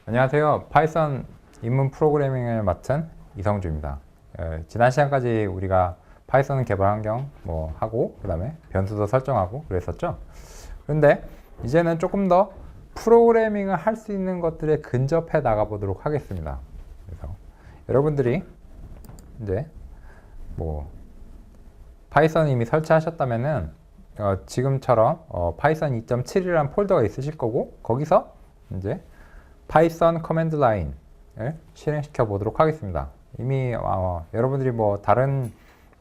안녕하세요. 파이썬 입문 프로그래밍을 맡은 이성주입니다. 지난 시간까지 우리가 파이썬 개발 환경 하고 그 다음에 변수도 설정하고 그랬었죠. 그런데 이제는 조금 더 프로그래밍을 할 수 있는 것들에 근접해 나가 보도록 하겠습니다. 그래서 여러분들이 이제 파이썬 이미 설치하셨다면은 지금처럼 파이썬 2.7이라는 폴더가 있으실 거고, 거기서 이제 파이썬 커맨드 라인을 실행시켜 보도록 하겠습니다. 이미 여러분들이 다른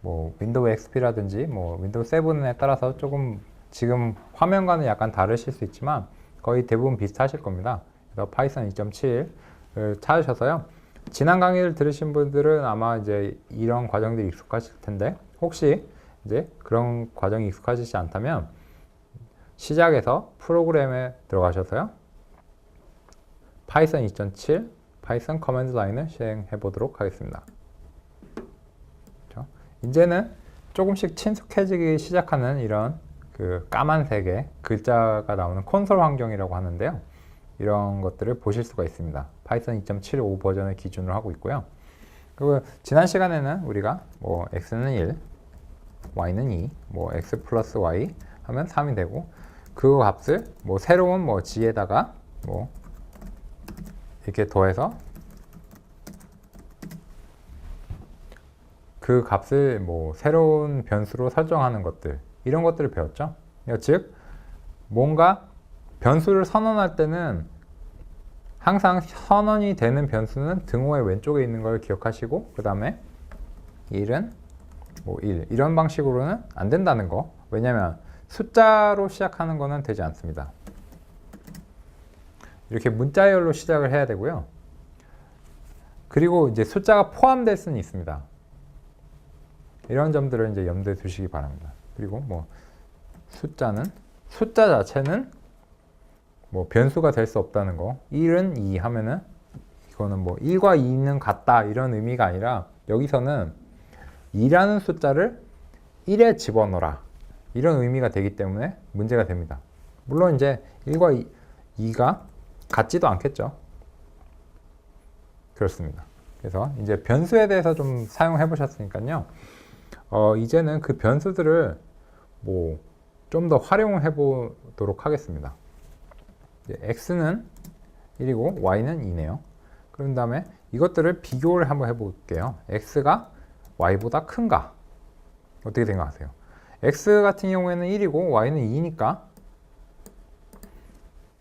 윈도우 XP라든지 윈도우 7에 따라서 조금 지금 화면과는 약간 다르실 수 있지만 거의 대부분 비슷하실 겁니다. 그래서 파이썬 2.7을 찾으셔서요. 지난 강의를 들으신 분들은 아마 이제 이런 과정들이 익숙하실 텐데, 혹시 이제 그런 과정이 익숙하시지 않다면 시작에서 프로그램에 들어가셔서요. 파이썬 2.7 파이썬 커맨드 라인을 실행해 보도록 하겠습니다. 이제는 조금씩 친숙해지기 시작하는 이런 까만색의 글자가 나오는 콘솔 환경이라고 하는데요. 이런 것들을 보실 수가 있습니다. 파이썬 2.75 버전을 기준으로 하고 있고요. 그리고 지난 시간에는 우리가 x는 1, y는 2, x 플러스 y 하면 3이 되고, 그 값을 새로운 g에다가 이렇게 더해서 그 값을 새로운 변수로 설정하는 것들, 이런 것들을 배웠죠. 즉 뭔가 변수를 선언할 때는 항상 선언이 되는 변수는 등호의 왼쪽에 있는 걸 기억하시고, 그 다음에 1은 1 이런 방식으로는 안 된다는 거. 왜냐면 숫자로 시작하는 거는 되지 않습니다. 이렇게 문자열로 시작을 해야 되고요. 그리고 이제 숫자가 포함될 수는 있습니다. 이런 점들을 이제 염두에 두시기 바랍니다. 그리고 숫자 자체는 변수가 될 수 없다는 거. 1은 2 하면은 이거는 1과 2는 같다 이런 의미가 아니라, 여기서는 2라는 숫자를 1에 집어넣어라 이런 의미가 되기 때문에 문제가 됩니다. 물론 이제 1과 2가 같지도 않겠죠. 그렇습니다. 그래서 이제 변수에 대해서 좀 사용해 보셨으니까요. 이제는 그 변수들을 좀 더 활용해 보도록 하겠습니다. x는 1이고 y는 2네요. 그런 다음에 이것들을 비교를 한번 해볼게요. x가 y보다 큰가? 어떻게 생각하세요? x 같은 경우에는 1이고 y는 2니까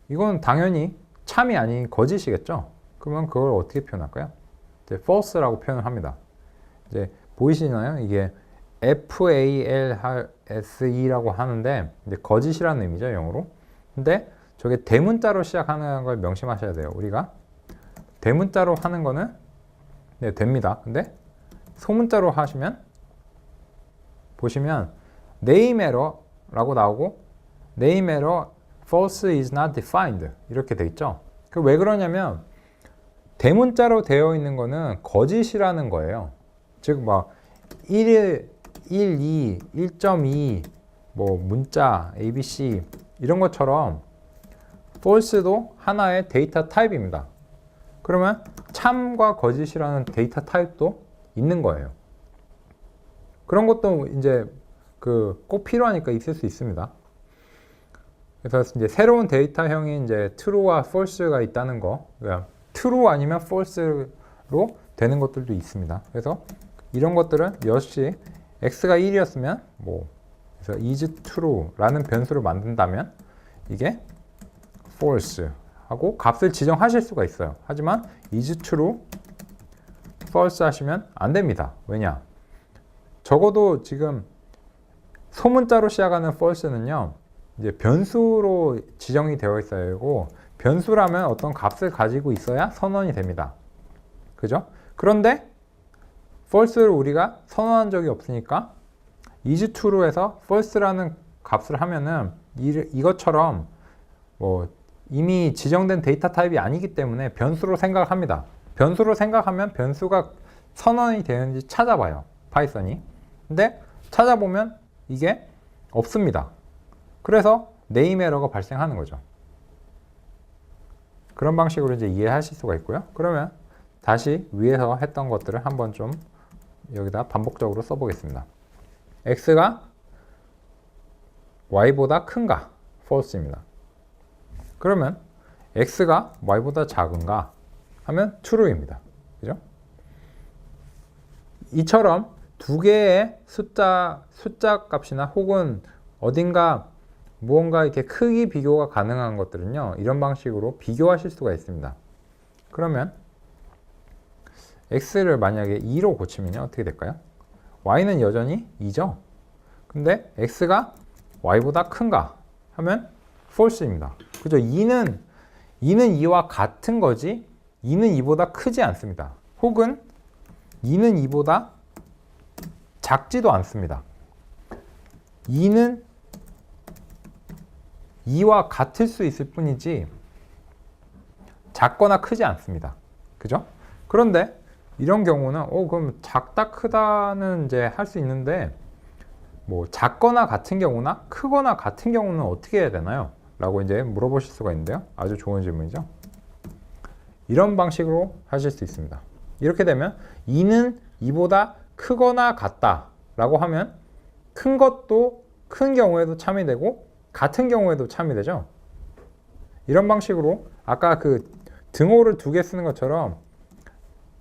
이건 당연히 참이 아닌 거짓이겠죠? 그러면 그걸 어떻게 표현할까요? 이제 false라고 표현을 합니다. 이제 보이시나요? 이게 false라고 하는데 이제 거짓이라는 의미죠, 영어로. 근데 저게 대문자로 시작하는 걸 명심하셔야 돼요. 우리가 대문자로 하는 거는 됩니다. 근데 소문자로 하시면 보시면 name error라고 나오고 name error false is not defined 이렇게 돼 있죠. 왜 그러냐면 대문자로 되어 있는 거는 거짓이라는 거예요. 즉 1, 2, 1.2 문자, ABC 이런 것처럼 false도 하나의 데이터 타입입니다. 그러면 참과 거짓이라는 데이터 타입도 있는 거예요. 그런 것도 이제 꼭 필요하니까 있을 수 있습니다. 그래서 이제 새로운 데이터형이 이제 true와 false가 있다는 거, 그러니까 true 아니면 false로 되는 것들도 있습니다. 그래서 이런 것들은 역시 x가 1이었으면 그래서 is true라는 변수를 만든다면 이게 false 하고 값을 지정하실 수가 있어요. 하지만 is true, false 하시면 안 됩니다. 왜냐? 적어도 지금 소문자로 시작하는 false는요, 이제 변수로 지정이 되어 있어야 되고, 변수라면 어떤 값을 가지고 있어야 선언이 됩니다. 그죠? 그런데 false를 우리가 선언한 적이 없으니까 is true에서 false라는 값을 하면은 이것처럼 이미 지정된 데이터 타입이 아니기 때문에 변수로 생각합니다. 변수로 생각하면 변수가 선언이 되는지 찾아봐요, 파이썬이. 근데 찾아보면 이게 없습니다. 그래서 네임 에러가 발생하는 거죠. 그런 방식으로 이제 이해하실 수가 있고요. 그러면 다시 위에서 했던 것들을 한번 좀 여기다 반복적으로 써보겠습니다. x가 y보다 큰가? false입니다. 그러면 x가 y보다 작은가? 하면 true입니다. 그죠? 이처럼 두 개의 숫자 값이나 혹은 어딘가 무언가 이렇게 크기 비교가 가능한 것들은요, 이런 방식으로 비교하실 수가 있습니다. 그러면 x를 만약에 2로 고치면요, 어떻게 될까요? y는 여전히 2죠? 근데 x가 y보다 큰가? 하면 false입니다. 그죠? 2는 2와 같은 거지 2는 2보다 크지 않습니다. 혹은 2는 2보다 작지도 않습니다. 2는 2와 같을 수 있을 뿐이지 작거나 크지 않습니다. 그죠? 그런데 이런 경우는 그럼 작다 크다는 이제 할 수 있는데 뭐 작거나 같은 경우나 크거나 같은 경우는 어떻게 해야 되나요? 라고 이제 물어보실 수가 있는데요. 아주 좋은 질문이죠. 이런 방식으로 하실 수 있습니다. 이렇게 되면 2는 2보다 크거나 같다 라고 하면 큰 것도 큰 경우에도 참이 되고 같은 경우에도 참이 되죠. 이런 방식으로 아까 그 등호를 두 개 쓰는 것처럼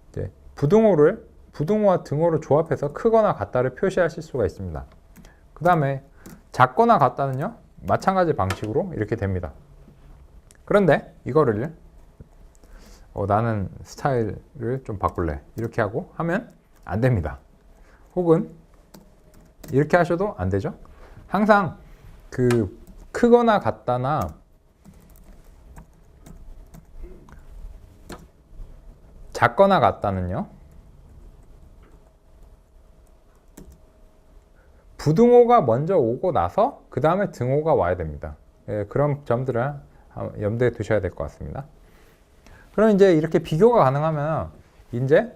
이제 부등호와 등호를 조합해서 크거나 같다를 표시하실 수가 있습니다. 그 다음에 작거나 같다는요, 마찬가지 방식으로 이렇게 됩니다. 그런데 이거를 나는 스타일을 좀 바꿀래 이렇게 하고 하면 안 됩니다. 혹은 이렇게 하셔도 안 되죠. 항상 그 크거나 같다나 작거나 같다는요, 부등호가 먼저 오고 나서 그 다음에 등호가 와야 됩니다. 그런 점들을 염두에 두셔야 될 것 같습니다. 그럼 이제 이렇게 비교가 가능하면 이제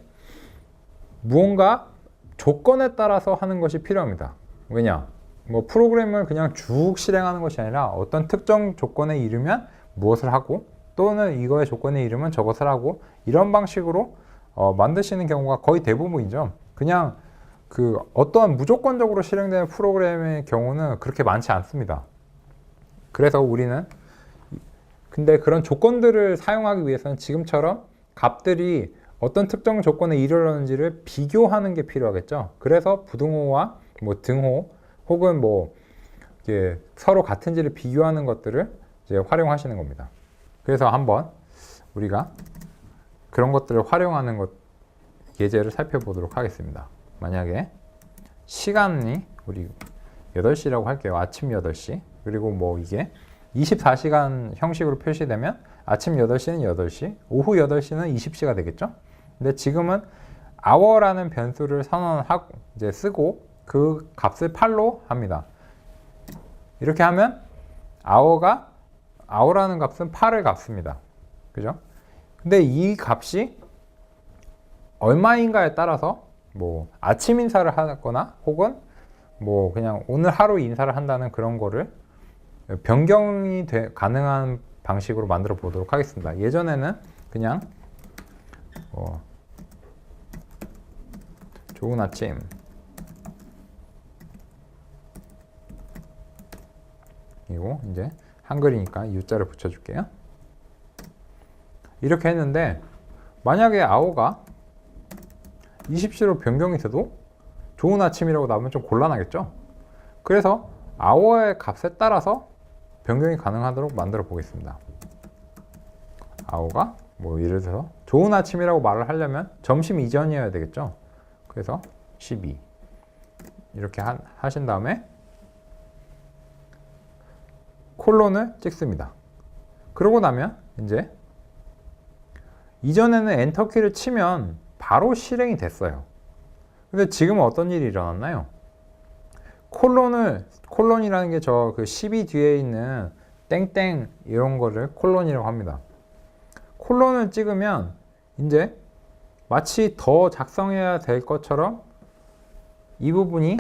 무언가 조건에 따라서 하는 것이 필요합니다. 왜냐? 뭐 프로그램을 그냥 쭉 실행하는 것이 아니라 어떤 특정 조건에 이르면 무엇을 하고 또는 이거의 조건에 이르면 저것을 하고 이런 방식으로 만드시는 경우가 거의 대부분이죠. 그냥 그 어떠한 무조건적으로 실행되는 프로그램의 경우는 그렇게 많지 않습니다. 그래서 우리는 근데 그런 조건들을 사용하기 위해서는 지금처럼 값들이 어떤 특정 조건에 이르렀는지를 비교하는 게 필요하겠죠. 그래서 부등호와 뭐 등호 혹은 뭐 이게 서로 같은지를 비교하는 것들을 이제 활용하시는 겁니다. 그래서 한번 우리가 그런 것들을 활용하는 것 예제를 살펴보도록 하겠습니다. 만약에 시간이 우리 8시라고 할게요. 아침 8시. 그리고 뭐 이게 24시간 형식으로 표시되면 아침 8시는 8시, 오후 8시는 20시가 되겠죠? 근데 지금은 hour라는 변수를 선언하고 이제 쓰고 그 값을 8로 합니다. 이렇게 하면 hour라는 값은 8을 값습니다. 그죠? 근데 이 값이 얼마인가에 따라서 뭐 아침 인사를 하거나 혹은 뭐 그냥 오늘 하루 인사를 한다는 그런 거를 변경이 가능한 방식으로 만들어 보도록 하겠습니다. 예전에는 그냥 좋은 아침 이거 이제 한글이니까 U자를 붙여줄게요. 이렇게 했는데 만약에 hour가 20시로 변경이 돼도 좋은 아침이라고 나오면 좀 곤란하겠죠. 그래서 hour의 값에 따라서 변경이 가능하도록 만들어 보겠습니다. hour가 뭐 예를 들어서 좋은 아침이라고 말을 하려면 점심 이전이어야 되겠죠. 그래서 12 이렇게 하신 다음에 콜론을 찍습니다. 그러고 나면 이제 이전에는 엔터키를 치면 바로 실행이 됐어요. 근데 지금은 어떤 일이 일어났나요? 콜론이라는 게 저 그 12 뒤에 있는 땡땡 이런 거를 콜론이라고 합니다. 콜론을 찍으면 이제 마치 더 작성해야 될 것처럼 이 부분이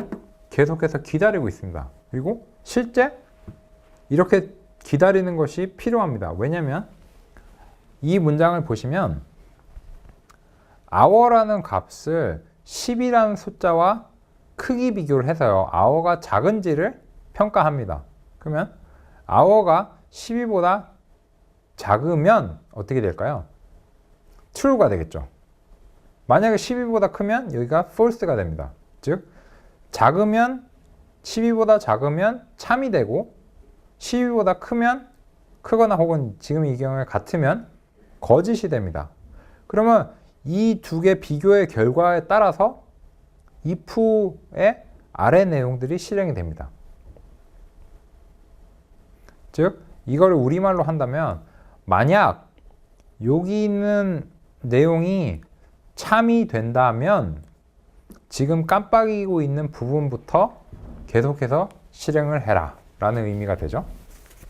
계속해서 기다리고 있습니다. 그리고 실제 이렇게 기다리는 것이 필요합니다. 왜냐면 이 문장을 보시면 hour라는 값을 10이라는 숫자와 크기 비교를 해서요. hour가 작은지를 평가합니다. 그러면 hour가 12보다 작으면 어떻게 될까요? true가 되겠죠. 만약에 12보다 크면 여기가 false가 됩니다. 즉 작으면 12보다 작으면 참이 되고 12보다 크거나 혹은 지금 이 경우에 같으면 거짓이 됩니다. 그러면 이 두 개 비교의 결과에 따라서 if의 아래 내용들이 실행이 됩니다. 즉 이걸 우리말로 한다면 만약 여기 있는 내용이 참이 된다면 지금 깜빡이고 있는 부분부터 계속해서 실행을 해라 라는 의미가 되죠.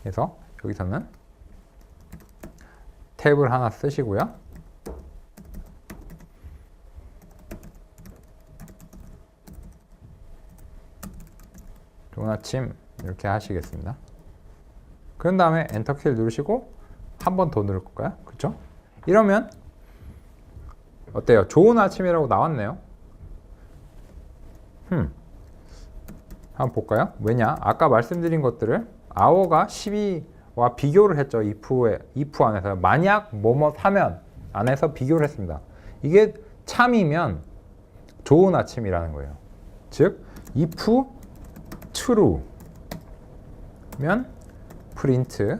그래서 여기서는 탭을 하나 쓰시고요. 좋은 아침 이렇게 하시겠습니다. 그런 다음에 엔터 키를 누르시고 한 번 더 누를 걸까요? 그렇죠? 이러면 어때요? 좋은 아침이라고 나왔네요. 한번 볼까요? 왜냐? 아까 말씀드린 것들을 hour가 12와 비교를 했죠. if 안에서 만약 뭐뭐 하면 안에서 비교를 했습니다. 이게 참이면 좋은 아침이라는 거예요. 즉 if true 면 print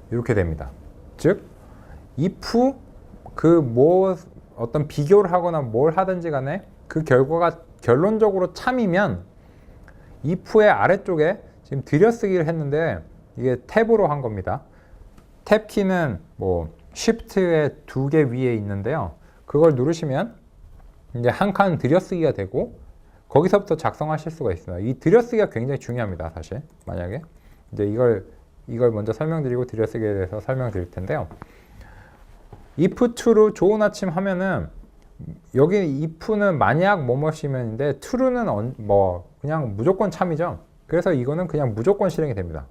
이렇게 됩니다. 즉 if 어떤 비교를 하거나 뭘 하든지 간에 그 결과가 결론적으로 참이면 if의 아래쪽에 지금 들여쓰기를 했는데 이게 탭으로 한 겁니다. 탭 키는 뭐 shift의 2개 위에 있는데요. 그걸 누르시면 이제 한 칸 들여쓰기가 되고 거기서부터 작성하실 수가 있습니다. 이 들여쓰기가 굉장히 중요합니다. 사실 만약에 이제 이걸 먼저 설명드리고 들여쓰기에 대해서 설명드릴 텐데요. if true 좋은 아침 하면은 여기 if는 만약 뭐뭐시면인데 true는 뭐 그냥 무조건 참이죠. 그래서 이거는 그냥 무조건 실행이 됩니다.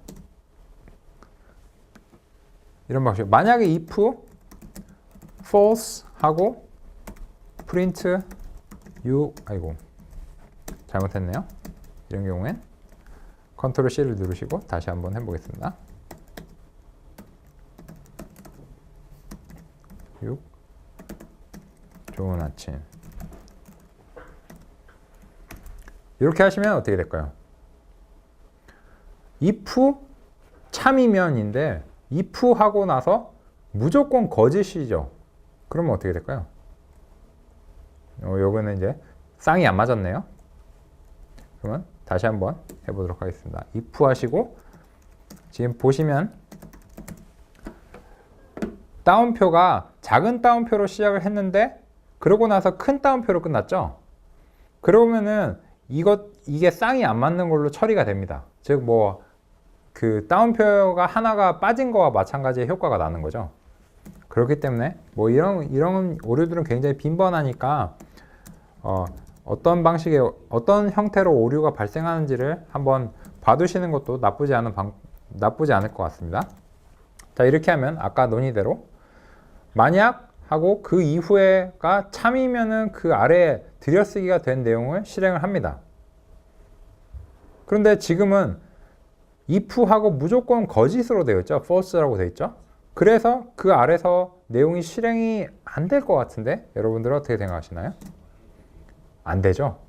이런 방식. 만약에 if false 하고 print 아이고 잘못했네요. 이런 경우엔 컨트롤 C를 누르시고 다시 한번 해보겠습니다. 6 좋은 아침 이렇게 하시면 어떻게 될까요? if 참이면인데 if 하고 나서 무조건 거짓이죠. 그러면 어떻게 될까요? 요거는 이제 쌍이 안 맞았네요. 그러면 다시 한번 해보도록 하겠습니다. if 하시고 지금 보시면 따옴표가 작은 따옴표로 시작을 했는데 그러고 나서 큰 따옴표로 끝났죠. 그러면은 이게 쌍이 안 맞는 걸로 처리가 됩니다. 즉 뭐 그 따옴표가 하나가 빠진 거와 마찬가지의 효과가 나는 거죠. 그렇기 때문에 뭐 이런 오류들은 굉장히 빈번하니까 어떤 방식의 어떤 형태로 오류가 발생하는지를 한번 봐두시는 것도 나쁘지 않을 것 같습니다. 자, 이렇게 하면 아까 논의대로 만약 하고 그 이후에가 참이면은 그 아래에 들여쓰기가 된 내용을 실행을 합니다. 그런데 지금은 if 하고 무조건 거짓으로 되어 있죠. false라고 되어 있죠. 그래서 그 아래서 내용이 실행이 안 될 것 같은데 여러분들은 어떻게 생각하시나요? 안 되죠.